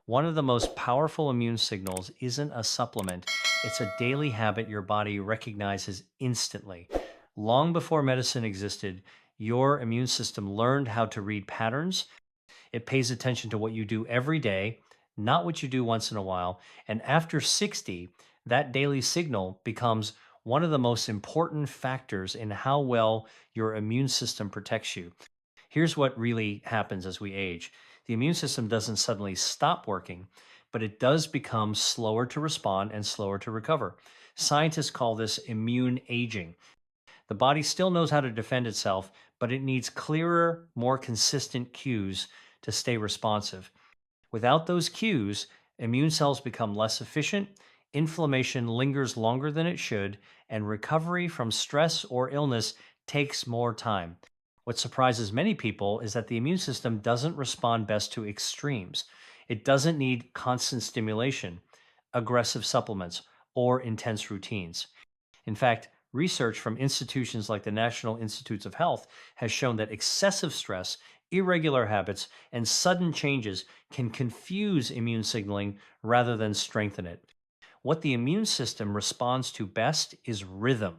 One of the most powerful immune signals isn't a supplement, it's a daily habit your body recognizes instantly. Long before medicine existed, your immune system learned how to read patterns. It pays attention to what you do every day, not what you do once in a while. And after 60, that daily signal becomes one of the most important factors in how well your immune system protects you. Here's what really happens as we age: the immune system doesn't suddenly stop working, but it does become slower to respond and slower to recover. Scientists call this immune aging. The body still knows how to defend itself, but it needs clearer, more consistent cues to stay responsive. Without those cues, immune cells become less efficient, inflammation lingers longer than it should, and recovery from stress or illness takes more time. What surprises many people is that the immune system doesn't respond best to extremes. It doesn't need constant stimulation, aggressive supplements, or intense routines. In fact, research from institutions like the National Institutes of Health has shown that excessive stress, irregular habits, and sudden changes can confuse immune signaling rather than strengthen it. What the immune system responds to best is rhythm.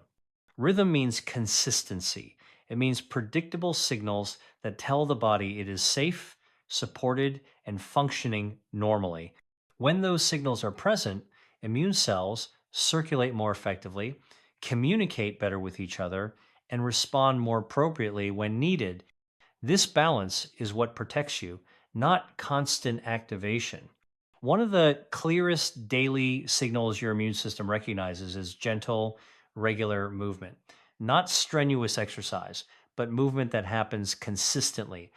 Rhythm means consistency. It means predictable signals that tell the body it is safe, supported, and functioning normally. When those signals are present, immune cells circulate more effectively, communicate better with each other, and respond more appropriately when needed. This balance is what protects you, not constant activation. One of the clearest daily signals your immune system recognizes is gentle, regular movement. Not strenuous exercise, but movement that happens consistently.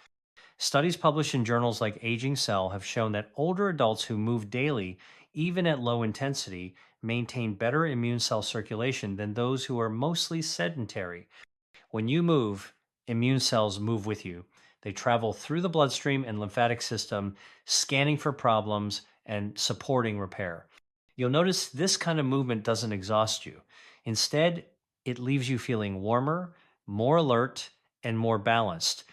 Studies published in journals like Aging Cell have shown that older adults who move daily, even at low intensity, maintain better immune cell circulation than those who are mostly sedentary. When you move, immune cells move with you. They travel through the bloodstream and lymphatic system, scanning for problems and supporting repair. You'll notice this kind of movement doesn't exhaust you. Instead, it leaves you feeling warmer, more alert, and more balanced.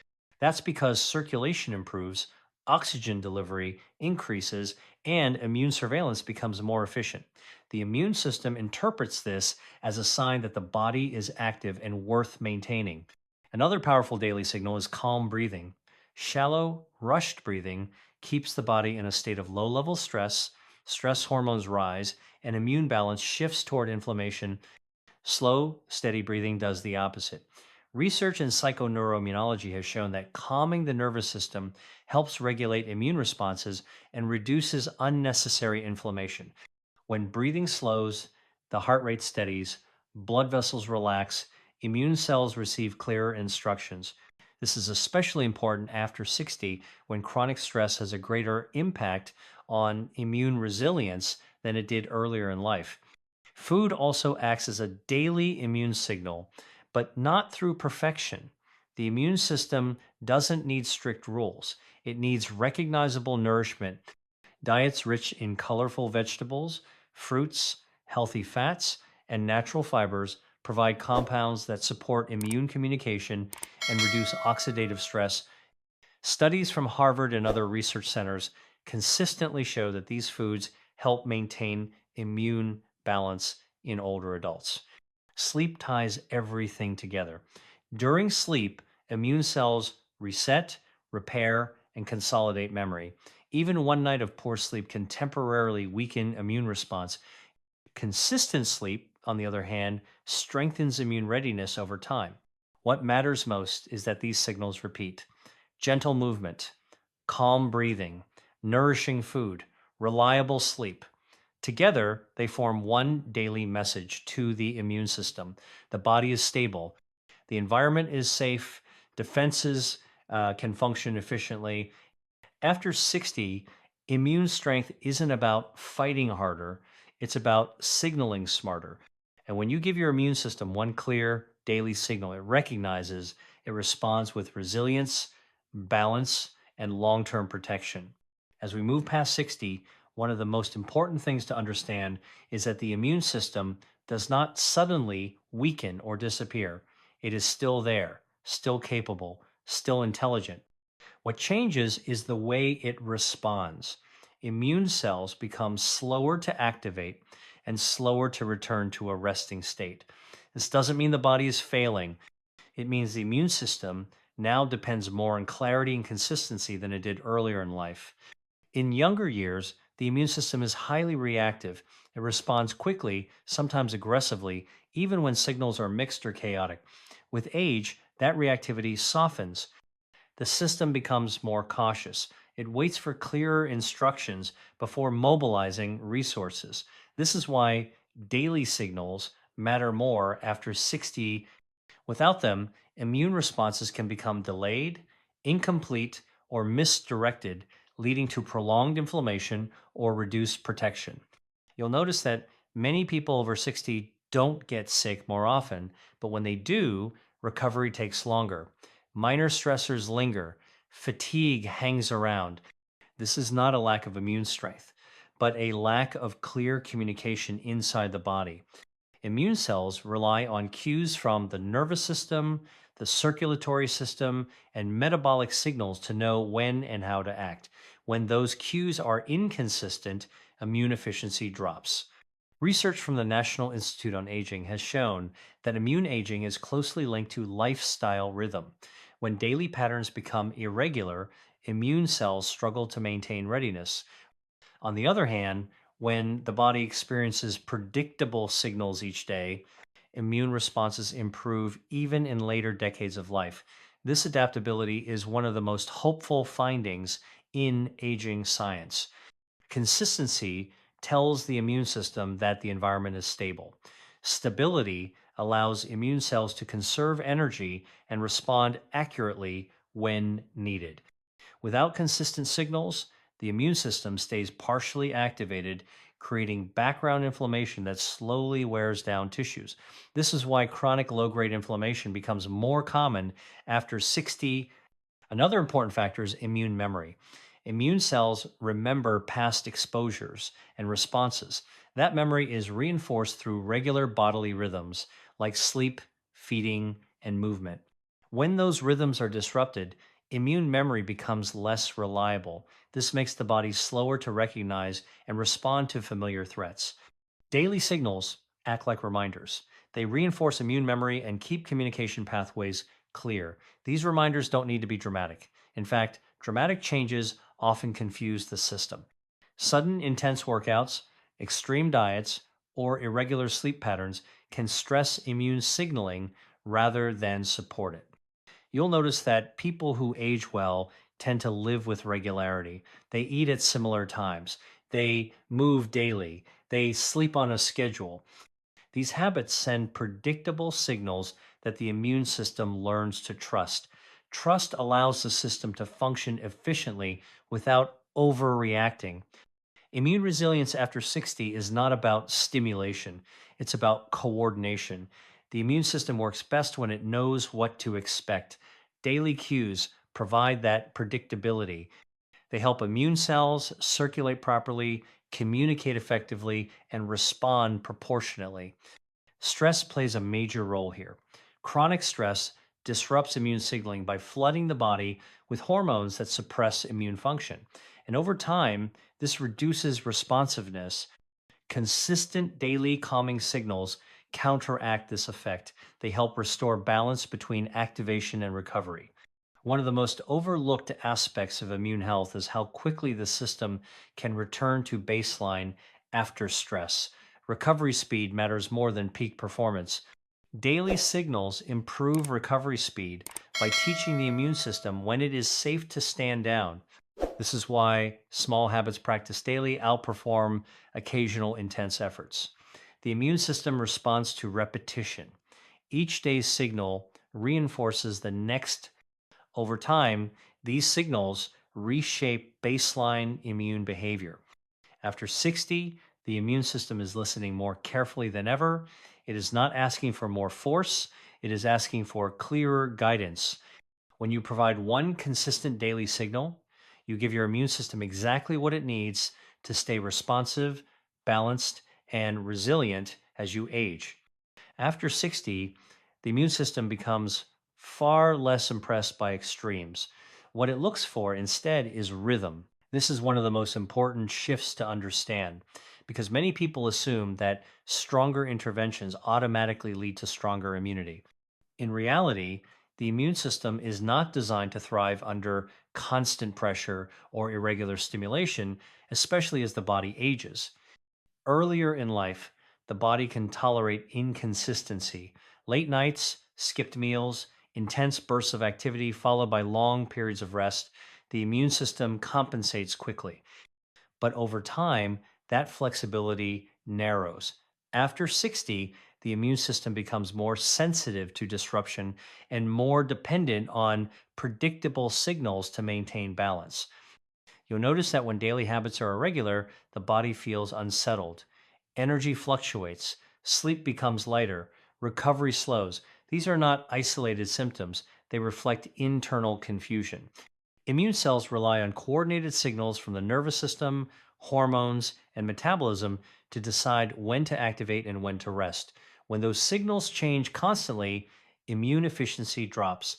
That's because circulation improves, oxygen delivery increases, and immune surveillance becomes more efficient. The immune system interprets this as a sign that the body is active and worth maintaining. Another powerful daily signal is calm breathing. Shallow, rushed breathing keeps the body in a state of low level stress, stress hormones rise, and immune balance shifts toward inflammation. Slow, steady breathing does the opposite. Research in psychoneuroimmunology has shown that calming the nervous system helps regulate immune responses and reduces unnecessary inflammation. When breathing slows, the heart rate steadies, blood vessels relax, immune cells receive clearer instructions. This is especially important after 60 when chronic stress has a greater impact on immune resilience than it did earlier in life. Food also acts as a daily immune signal, but not through perfection. The immune system doesn't need strict rules. It needs recognizable nourishment. Diets rich in colorful vegetables, fruits, healthy fats, and natural fibers provide compounds that support immune communication and reduce oxidative stress. Studies from Harvard and other research centers consistently show that these foods help maintain immune balance in older adults. Sleep ties everything together. During sleep, immune cells reset, repair, and consolidate memory. Even one night of poor sleep can temporarily weaken immune response. Consistent sleep, on the other hand, strengthens immune readiness over time. What matters most is that these signals repeat: gentle movement, calm breathing, nourishing food, reliable sleep. Together, they form one daily message to the immune system. The body is stable, the environment is safe, defenses can function efficiently. After 60, immune strength isn't about fighting harder, it's about signaling smarter. And when you give your immune system one clear daily signal, it recognizes, it responds with resilience, balance, and long term protection. As we move past 60, one of the most important things to understand is that the immune system does not suddenly weaken or disappear. It is still there, still capable, still intelligent. What changes is the way it responds. immune cells become slower to activate and slower to return to a resting state. This doesn't mean the body is failing. It means the immune system now depends more on clarity and consistency than it did earlier in life. In younger years, the immune system is highly reactive. It responds quickly, sometimes aggressively, even when signals are mixed or chaotic. With age, that reactivity softens. The system becomes more cautious. It waits for clearer instructions before mobilizing resources. This is why daily signals matter more after 60. Without them, immune responses can become delayed, incomplete, or misdirected, leading to prolonged inflammation or reduced protection. You'll notice that many people over 60 don't get sick more often, but when they do, recovery takes longer. Minor stressors linger, fatigue hangs around. This is not a lack of immune strength, but a lack of clear communication inside the body. Immune cells rely on cues from the nervous system, the circulatory system, and metabolic signals to know when and how to act. When those cues are inconsistent, immune efficiency drops. Research from the National Institute on Aging has shown that immune aging is closely linked to lifestyle rhythm. When daily patterns become irregular, immune cells struggle to maintain readiness. On the other hand, when the body experiences predictable signals each day, immune responses improve even in later decades of life. This adaptability is one of the most hopeful findings in aging science. Consistency tells the immune system that the environment is stable. Stability allows immune cells to conserve energy and respond accurately when needed. Without consistent signals, the immune system stays partially activated, creating background inflammation that slowly wears down tissues. This is why chronic low grade inflammation becomes more common after 60. Another important factor is immune memory. Immune cells remember past exposures and responses. That memory is reinforced through regular bodily rhythms like sleep, feeding, and movement. When those rhythms are disrupted, immune memory becomes less reliable. This makes the body slower to recognize and respond to familiar threats. Daily signals act like reminders. They reinforce immune memory and keep communication pathways clear. These reminders don't need to be dramatic. In fact, dramatic changes often confuse the system. Sudden intense workouts, extreme diets, or irregular sleep patterns can stress immune signaling rather than support it. You'll notice that people who age well tend to live with regularity. They eat at similar times. They move daily. They sleep on a schedule. These habits send predictable signals that the immune system learns to trust. Trust allows the system to function efficiently without overreacting. Immune resilience after 60 is not about stimulation, it's about coordination. The immune system works best when it knows what to expect. Daily cues provide that predictability. They help immune cells circulate properly, communicate effectively, and respond proportionately. Stress plays a major role here. Chronic stress disrupts immune signaling by flooding the body with hormones that suppress immune function. And over time, this reduces responsiveness. Consistent daily calming signals counteract this effect. They help restore balance between activation and recovery. One of the most overlooked aspects of immune health is how quickly the system can return to baseline after stress. Recovery speed matters more than peak performance. Daily signals improve recovery speed by teaching the immune system when it is safe to stand down. This is why small habits practiced daily outperform occasional intense efforts. The immune system responds to repetition. Each day's signal reinforces the next. Over time, these signals reshape baseline immune behavior. After 60, the immune system is listening more carefully than ever. It is not asking for more force, it is asking for clearer guidance. When you provide one consistent daily signal, you give your immune system exactly what it needs to stay responsive, balanced, and resilient as you age. After 60, the immune system becomes far less impressed by extremes. What it looks for instead is rhythm. This is one of the most important shifts to understand because many people assume that stronger interventions automatically lead to stronger immunity. In reality, the immune system is not designed to thrive under constant pressure or irregular stimulation, especially as the body ages. Earlier in life, the body can tolerate inconsistency, late nights, skipped meals, intense bursts of activity followed by long periods of rest. The immune system compensates quickly. But over time, that flexibility narrows. After 60, the immune system becomes more sensitive to disruption and more dependent on predictable signals to maintain balance. You'll notice that when daily habits are irregular, the body feels unsettled. Energy fluctuates, sleep becomes lighter, recovery slows. These are not isolated symptoms, they reflect internal confusion. Immune cells rely on coordinated signals from the nervous system, hormones, and metabolism to decide when to activate and when to rest. When those signals change constantly, immune efficiency drops.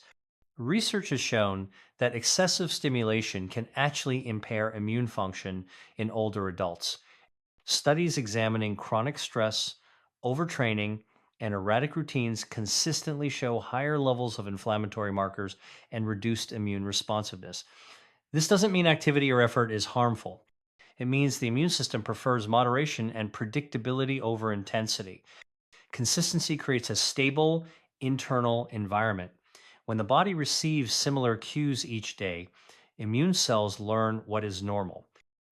Research has shown that excessive stimulation can actually impair immune function in older adults. Studies examining chronic stress, overtraining, and erratic routines consistently show higher levels of inflammatory markers and reduced immune responsiveness. This doesn't mean activity or effort is harmful. It means the immune system prefers moderation and predictability over intensity. Consistency creates a stable internal environment. When the body receives similar cues each day, immune cells learn what is normal.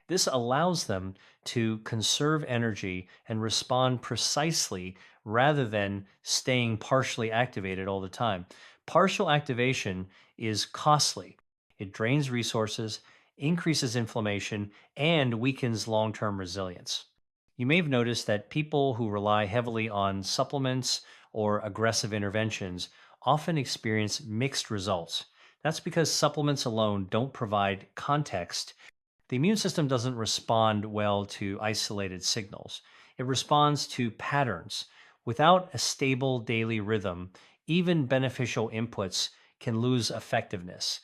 This allows them to conserve energy and respond precisely rather than staying partially activated all the time. Partial activation is costly. It drains resources, increases inflammation, and weakens long term resilience. You may have noticed that people who rely heavily on supplements or aggressive interventions often experience mixed results. That's because supplements alone don't provide context. The immune system doesn't respond well to isolated signals. It responds to patterns. Without a stable daily rhythm, even beneficial inputs can lose effectiveness.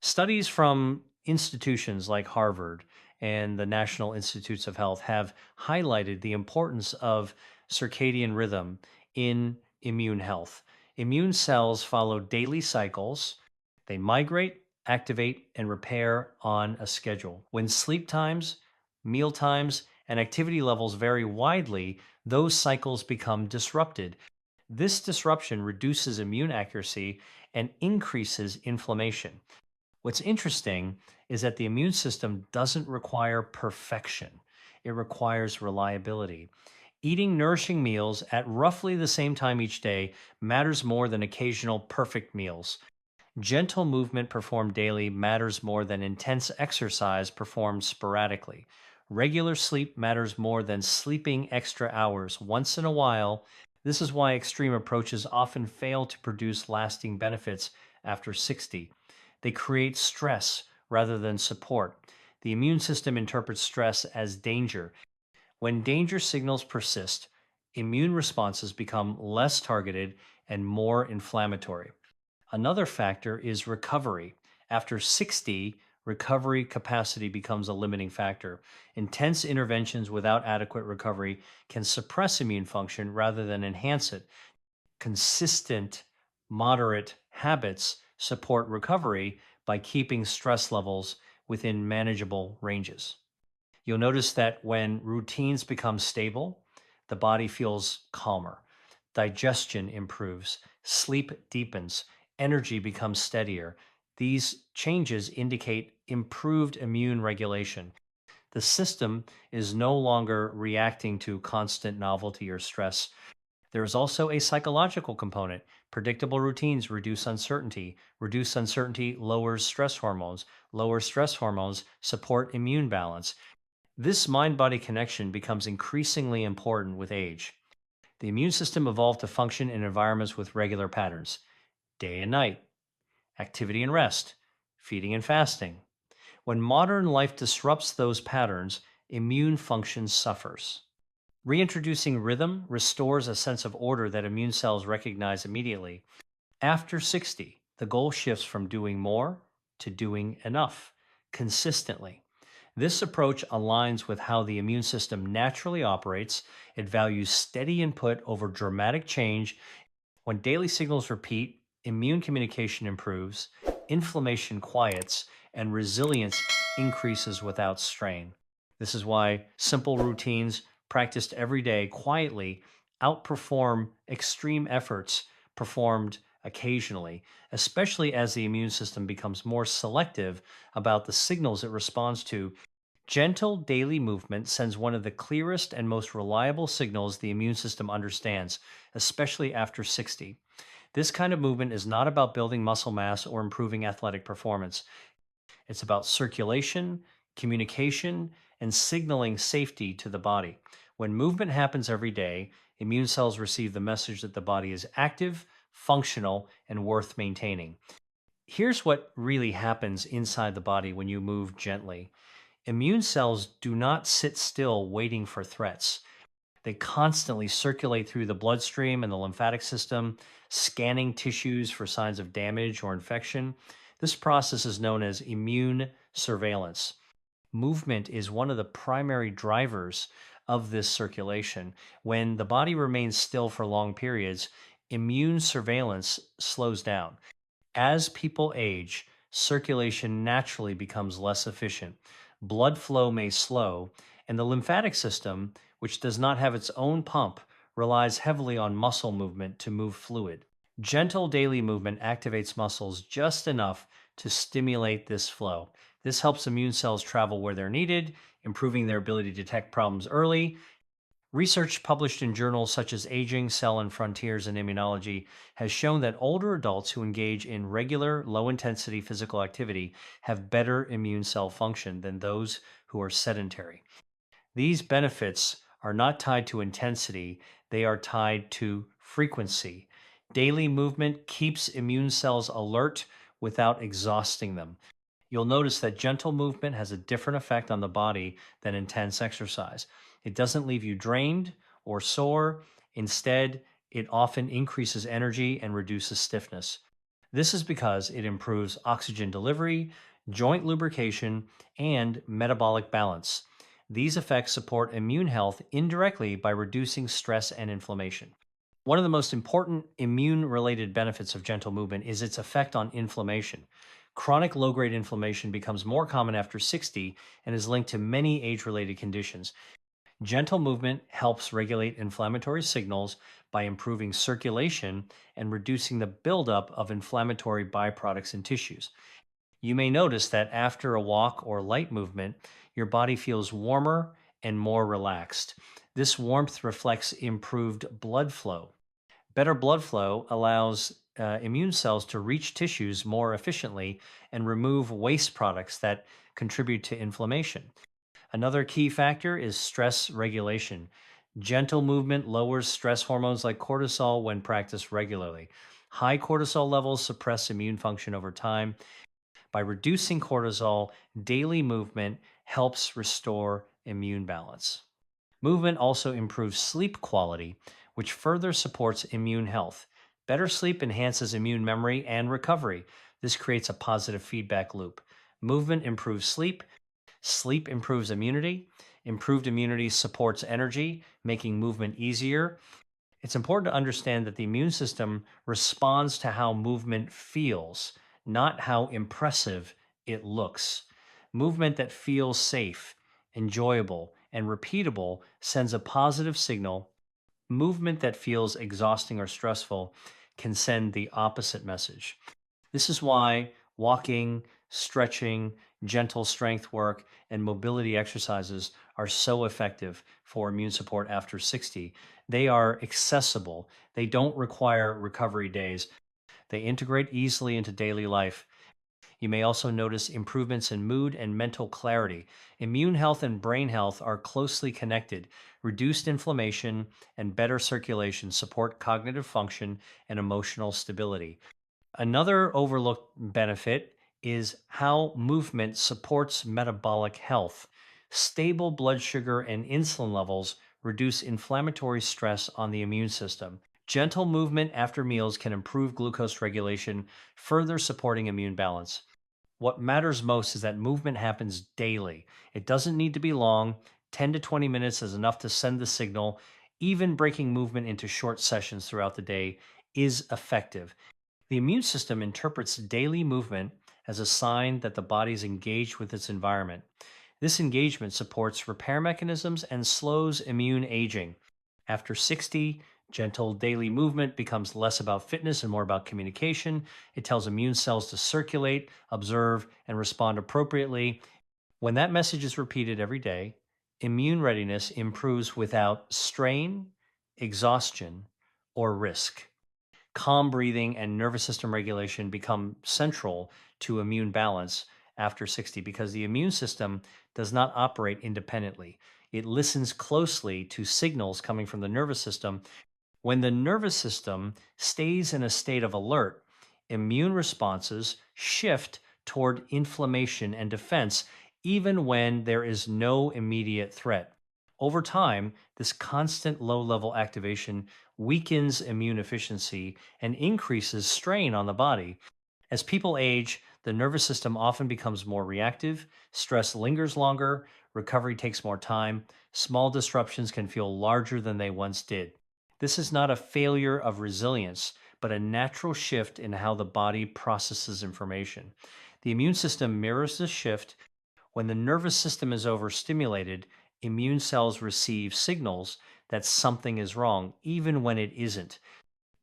Studies from institutions like Harvard and the National Institutes of Health have highlighted the importance of circadian rhythm in immune health. Immune cells follow daily cycles, they migrate, activate, and repair on a schedule. When sleep times, meal times, and activity levels vary widely, those cycles become disrupted. This disruption reduces immune accuracy and increases inflammation. What's interesting is that the immune system doesn't require perfection, it requires reliability. Eating nourishing meals at roughly the same time each day matters more than occasional perfect meals. Gentle movement performed daily matters more than intense exercise performed sporadically. Regular sleep matters more than sleeping extra hours once in a while. This is why extreme approaches often fail to produce lasting benefits after 60. They create stress rather than support. The immune system interprets stress as danger. When danger signals persist, immune responses become less targeted and more inflammatory. Another factor is recovery. After 60, recovery capacity becomes a limiting factor. Intense interventions without adequate recovery can suppress immune function rather than enhance it. Consistent, moderate habits support recovery by keeping stress levels within manageable ranges. You'll notice that when routines become stable, the body feels calmer, digestion improves, sleep deepens, energy becomes steadier. These changes indicate improved immune regulation. The system is no longer reacting to constant novelty or stress. There is also a psychological component. Predictable routines reduce uncertainty. Reduced uncertainty lowers stress hormones. Lower stress hormones support immune balance. This mind body connection becomes increasingly important with age. The immune system evolved to function in environments with regular patterns day and night, activity and rest, feeding and fasting. When modern life disrupts those patterns, immune function suffers. Reintroducing rhythm restores a sense of order that immune cells recognize immediately. After 60, the goal shifts from doing more to doing enough consistently. This approach aligns with how the immune system naturally operates. It values steady input over dramatic change. When daily signals repeat, immune communication improves, inflammation quiets, and resilience increases without strain. This is why simple routines practiced every day quietly outperform extreme efforts performed occasionally, especially as the immune system becomes more selective about the signals it responds to. Gentle daily movement sends one of the clearest and most reliable signals the immune system understands, especially after 60. This kind of movement is not about building muscle mass or improving athletic performance. It's about circulation, communication, and signaling safety to the body. When movement happens every day, immune cells receive the message that the body is active, functional, and worth maintaining. Here's what really happens inside the body when you move gently. Immune cells do not sit still waiting for threats. They constantly circulate through the bloodstream and the lymphatic system, scanning tissues for signs of damage or infection. This process is known as immune surveillance. Movement is one of the primary drivers of this circulation. When the body remains still for long periods, immune surveillance slows down. As people age, circulation naturally becomes less efficient. Blood flow may slow, and the lymphatic system, which does not have its own pump, relies heavily on muscle movement to move fluid. Gentle daily movement activates muscles just enough to stimulate this flow. This helps immune cells travel where they're needed, improving their ability to detect problems early. Research published in journals such as Aging, Cell, and Frontiers in Immunology has shown that older adults who engage in regular, low intensity physical activity have better immune cell function than those who are sedentary. These benefits are not tied to intensity, they are tied to frequency. Daily movement keeps immune cells alert without exhausting them. You'll notice that gentle movement has a different effect on the body than intense exercise. It doesn't leave you drained or sore. Instead, it often increases energy and reduces stiffness. This is because it improves oxygen delivery, joint lubrication, and metabolic balance. These effects support immune health indirectly by reducing stress and inflammation. One of the most important immune related benefits of gentle movement is its effect on inflammation. Chronic low grade inflammation becomes more common after 60 and is linked to many age related conditions. Gentle movement helps regulate inflammatory signals by improving circulation and reducing the buildup of inflammatory byproducts in tissues. You may notice that after a walk or light movement, your body feels warmer and more relaxed. This warmth reflects improved blood flow. Better blood flow allows immune cells to reach tissues more efficiently and remove waste products that contribute to inflammation. Another key factor is stress regulation. Gentle movement lowers stress hormones like cortisol when practiced regularly. High cortisol levels suppress immune function over time. By reducing cortisol, daily movement helps restore immune balance. Movement also improves sleep quality, which further supports immune health. Better sleep enhances immune memory and recovery. This creates a positive feedback loop. Movement improves sleep, sleep improves immunity, improved immunity supports energy, making movement easier. It's important to understand that the immune system responds to how movement feels, not how impressive it looks. Movement that feels safe, enjoyable, and repeatable sends a positive signal. Movement that feels exhausting or stressful can send the opposite message. This is why walking, stretching, gentle strength work, and mobility exercises are so effective for immune support after 60. They are accessible, they don't require recovery days, they integrate easily into daily life. You may also notice improvements in mood and mental clarity. Immune health and brain health are closely connected. Reduced inflammation and better circulation support cognitive function and emotional stability. Another overlooked benefit is how movement supports metabolic health. Stable blood sugar and insulin levels reduce inflammatory stress on the immune system. Gentle movement after meals can improve glucose regulation, further supporting immune balance. What matters most is that movement happens daily. It doesn't need to be long. 10 to 20 minutes is enough to send the signal. Even breaking movement into short sessions throughout the day is effective. The immune system interprets daily movement as a sign that the body is engaged with its environment. This engagement supports repair mechanisms and slows immune aging. After 60, gentle daily movement becomes less about fitness and more about communication. It tells immune cells to circulate, observe, and respond appropriately. When that message is repeated every day, immune readiness improves without strain, exhaustion, or risk. Calm breathing and nervous system regulation become central to immune balance after 60 because the immune system does not operate independently. It listens closely to signals coming from the nervous system. When the nervous system stays in a state of alert, immune responses shift toward inflammation and defense, even when there is no immediate threat. Over time, this constant low level activation weakens immune efficiency and increases strain on the body. As people age, the nervous system often becomes more reactive, stress lingers longer, recovery takes more time, small disruptions can feel larger than they once did. This is not a failure of resilience, but a natural shift in how the body processes information. The immune system mirrors this shift. When the nervous system is overstimulated, immune cells receive signals that something is wrong, even when it isn't.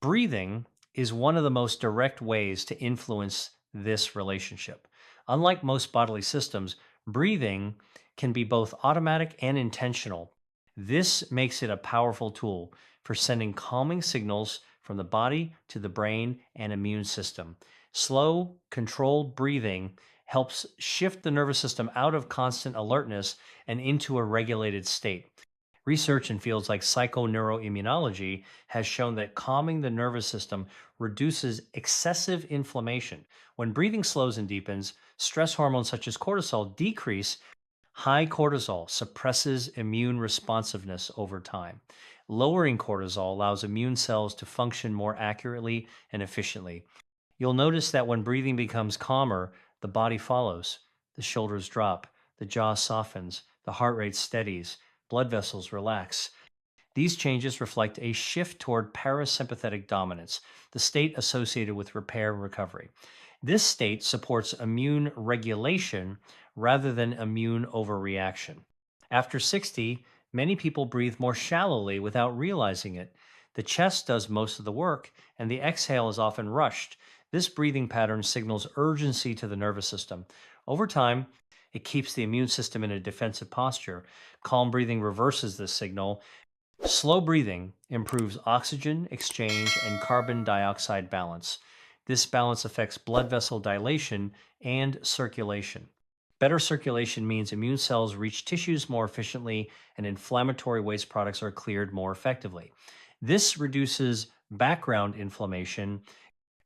Breathing is one of the most direct ways to influence this relationship. Unlike most bodily systems, breathing can be both automatic and intentional. This makes it a powerful tool for sending calming signals from the body to the brain and immune system. Slow, controlled breathing helps shift the nervous system out of constant alertness and into a regulated state. Research in fields like psychoneuroimmunology has shown that calming the nervous system reduces excessive inflammation. When breathing slows and deepens, stress hormones such as cortisol decrease. High cortisol suppresses immune responsiveness over time. Lowering cortisol allows immune cells to function more accurately and efficiently. You'll notice that when breathing becomes calmer, the body follows. The shoulders drop, the jaw softens, the heart rate steadies, blood vessels relax. These changes reflect a shift toward parasympathetic dominance, the state associated with repair and recovery. This state supports immune regulation rather than immune overreaction. After 60, many people breathe more shallowly without realizing it. The chest does most of the work, and the exhale is often rushed. This breathing pattern signals urgency to the nervous system. Over time, it keeps the immune system in a defensive posture. Calm breathing reverses this signal. Slow breathing improves oxygen exchange and carbon dioxide balance. This balance affects blood vessel dilation and circulation. Better circulation means immune cells reach tissues more efficiently and inflammatory waste products are cleared more effectively. This reduces background inflammation.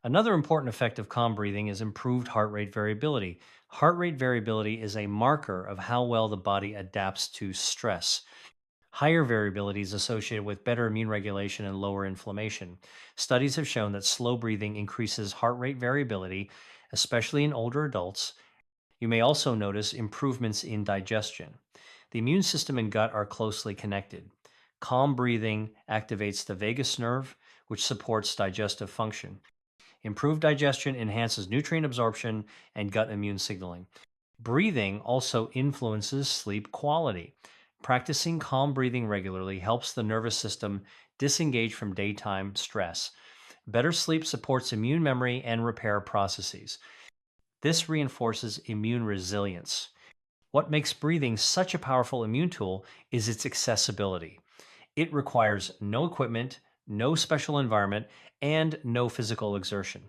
Another important effect of calm breathing is improved heart rate variability. Heart rate variability is a marker of how well the body adapts to stress. Higher variability is associated with better immune regulation and lower inflammation. Studies have shown that slow breathing increases heart rate variability, especially in older adults. You may also notice improvements in digestion. The immune system and gut are closely connected. Calm breathing activates the vagus nerve, which supports digestive function. Improved digestion enhances nutrient absorption and gut immune signaling. Breathing also influences sleep quality. Practicing calm breathing regularly helps the nervous system disengage from daytime stress. Better sleep supports immune memory and repair processes. This reinforces immune resilience. What makes breathing such a powerful immune tool is its accessibility. It requires no equipment, no special environment, and no physical exertion.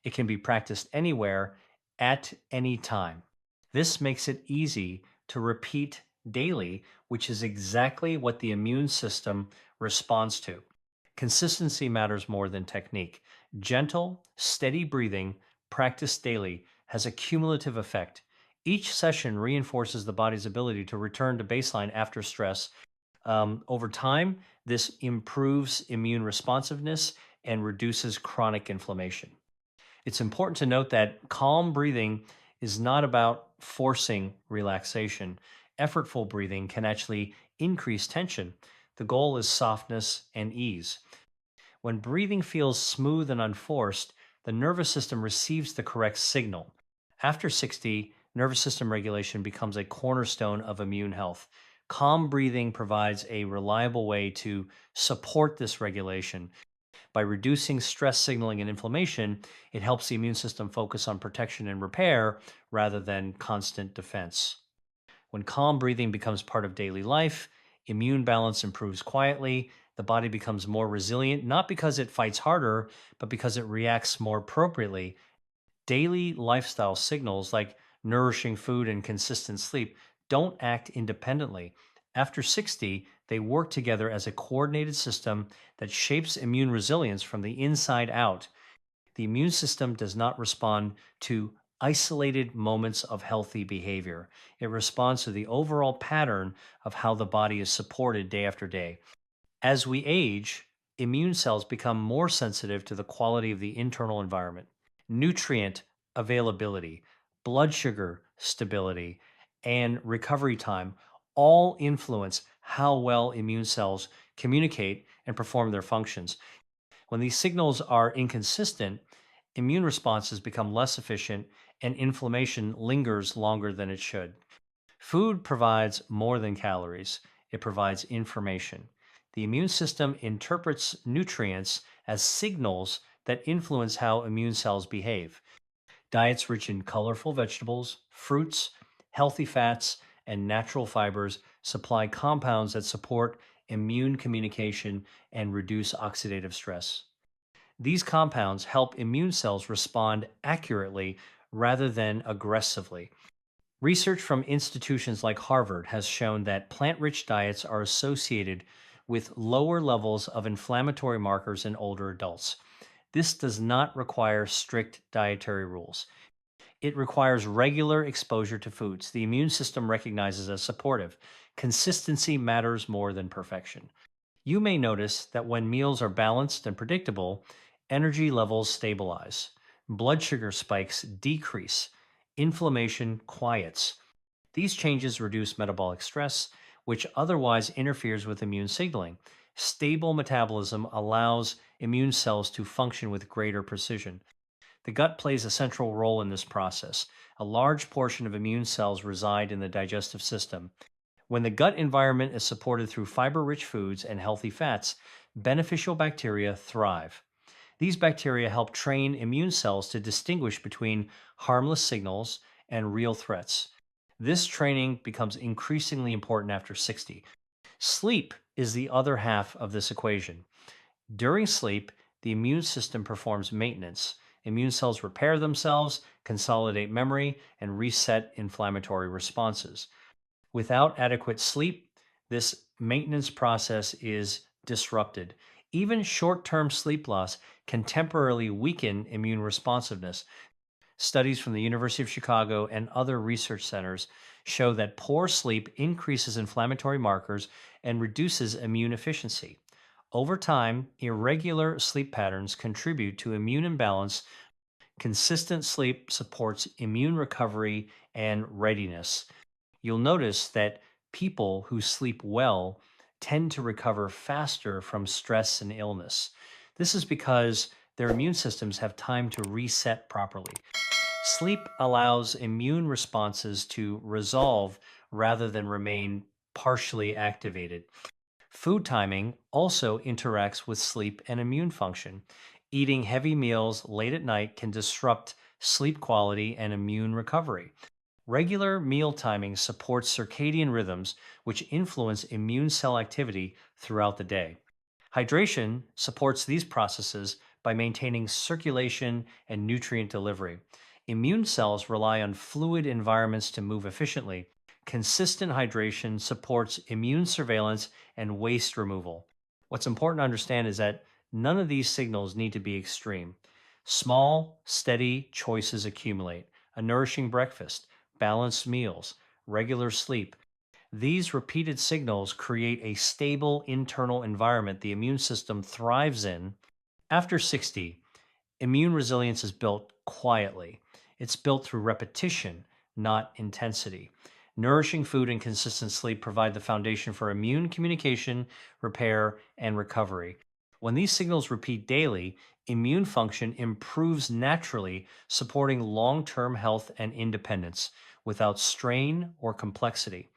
It can be practiced anywhere, at any time. This makes it easy to repeat daily, which is exactly what the immune system responds to. Consistency matters more than technique. Gentle, steady breathing, practiced daily, has a cumulative effect. Each session reinforces the body's ability to return to baseline after stress. Over time, this improves immune responsiveness and reduces chronic inflammation. It's important to note that calm breathing is not about forcing relaxation. Effortful breathing can actually increase tension. The goal is softness and ease. When breathing feels smooth and unforced, the nervous system receives the correct signal. After 60, nervous system regulation becomes a cornerstone of immune health. Calm breathing provides a reliable way to support this regulation. By reducing stress signaling and inflammation, it helps the immune system focus on protection and repair rather than constant defense. When calm breathing becomes part of daily life, immune balance improves quietly. The body becomes more resilient, not because it fights harder, but because it reacts more appropriately. Daily lifestyle signals like nourishing food and consistent sleep don't act independently. After 60, they work together as a coordinated system that shapes immune resilience from the inside out. The immune system does not respond to isolated moments of healthy behavior. It responds to the overall pattern of how the body is supported day after day. As we age, immune cells become more sensitive to the quality of the internal environment. Nutrient availability, blood sugar stability, and recovery time all influence how well immune cells communicate and perform their functions. When these signals are inconsistent, immune responses become less efficient and inflammation lingers longer than it should. Food provides more than calories, it provides information. The immune system interprets nutrients as signals that influence how immune cells behave. Diets rich in colorful vegetables, fruits, healthy fats, and natural fibers supply compounds that support immune communication and reduce oxidative stress. These compounds help immune cells respond accurately rather than aggressively. Research from institutions like Harvard has shown that plant rich diets are associated with lower levels of inflammatory markers in older adults. This does not require strict dietary rules. It requires regular exposure to foods the immune system recognizes as supportive. Consistency matters more than perfection. You may notice that when meals are balanced and predictable, energy levels stabilize, blood sugar spikes decrease, inflammation quiets. These changes reduce metabolic stress, which otherwise interferes with immune signaling. Stable metabolism allows immune cells to function with greater precision. The gut plays a central role in this process. A large portion of immune cells reside in the digestive system. When the gut environment is supported through fiber rich foods and healthy fats, beneficial bacteria thrive. These bacteria help train immune cells to distinguish between harmless signals and real threats. This training becomes increasingly important after 60. Sleep is the other half of this equation. During sleep, the immune system performs maintenance. Immune cells repair themselves, consolidate memory, and reset inflammatory responses. Without adequate sleep, this maintenance process is disrupted. Even short term sleep loss can temporarily weaken immune responsiveness. Studies from the University of Chicago and other research centers show that poor sleep increases inflammatory markers and reduces immune efficiency. Over time, irregular sleep patterns contribute to immune imbalance. Consistent sleep supports immune recovery and readiness. You'll notice that people who sleep well tend to recover faster from stress and illness. This is because their immune systems have time to reset properly. Sleep allows immune responses to resolve rather than remain partially activated. Food timing also interacts with sleep and immune function. Eating heavy meals late at night can disrupt sleep quality and immune recovery. Regular meal timing supports circadian rhythms, which influence immune cell activity throughout the day. Hydration supports these processes by maintaining circulation and nutrient delivery. Immune cells rely on fluid environments to move efficiently. Consistent hydration supports immune surveillance and waste removal. What's important to understand is that none of these signals need to be extreme. Small, steady choices accumulate. A nourishing breakfast, balanced meals, regular sleep. These repeated signals create a stable internal environment the immune system thrives in. After 60, immune resilience is built quietly. It's built through repetition, not intensity. Nourishing food and consistent sleep provide the foundation for immune communication, repair, and recovery. When these signals repeat daily, immune function improves naturally, supporting long term health and independence without strain or complexity.